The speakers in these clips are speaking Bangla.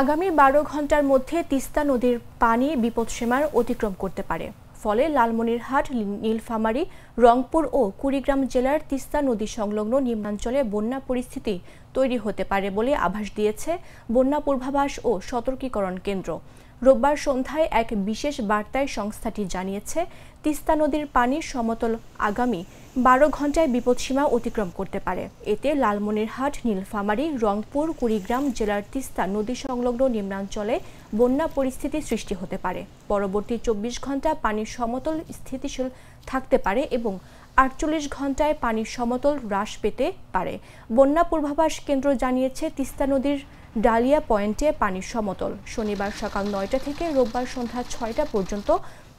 আগামী ১২ ঘন্টার মধ্যে তিস্তা নদীর পানি বিপদসীমার অতিক্রম করতে পারে। ফলে লালমনিরহাট, নীলফামারী, রংপুর ও কুড়িগ্রাম জেলার তিস্তা নদী সংলগ্ন নিম্নাঞ্চলে বন্যা পরিস্থিতি তৈরি হতে পারে বলে আভাস দিয়েছে বন্যা পূর্বাভাস ও সতর্কীকরণ কেন্দ্র। রোববার সন্ধ্যায় এক বিশেষ বার্তায় সংস্থাটি জানিয়েছে, তিস্তা নদীর পানি সমতল আগামী ১২ ঘন্টায় বিপদসীমা অতিক্রম করতে পারে। এতে লালমনিরহাট, নীলফামারী, রংপুর, কুড়িগ্রাম জেলার তিস্তা নদী সংলগ্ন নিম্নাঞ্চলে বন্যা পরিস্থিতি সৃষ্টি হতে পারে। পরবর্তী ২৪ ঘন্টা পানির সমতল স্থিতিশীল থাকতে পারে এবং ৪৮ ঘন্টায় পানির সমতল হ্রাস পেতে পারে। বন্যা পূর্বাভাস কেন্দ্র জানিয়েছে, তিস্তা নদীর ডালিয়া পয়েন্টে পানির সমতল শনিবার সকাল ৯টা থেকে রোববার সন্ধ্যা ৬টা পর্যন্ত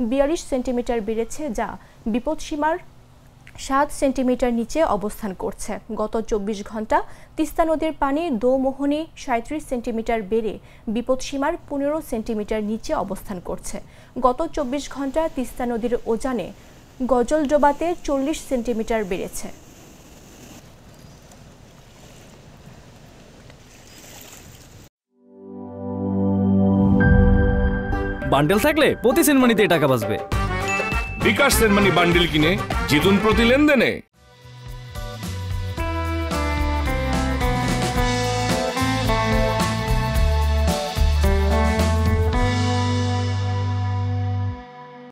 ৪২ সেন্টিমিটার বেড়েছে, যা বিপদসীমার ৭ সেন্টিমিটার নিচে অবস্থান করছে। গত ২৪ ঘন্টা তিস্তা নদীর পানি দোমোহনী ৩৭ সেন্টিমিটার বেড়ে বিপদসীমার ১৫ সেন্টিমিটার নিচে অবস্থান করছে। গত ২৪ ঘন্টা তিস্তা নদীর উজানে গজলডোবাতে ৪০ সেন্টিমিটার বেড়েছে। বান্ডেল থাকলে প্রতি সেনমানিতে টাকা বাঁচবে। বিকাশ সেনমানি বান্ডেল কিনে জিতুন প্রতি লেনদেনে।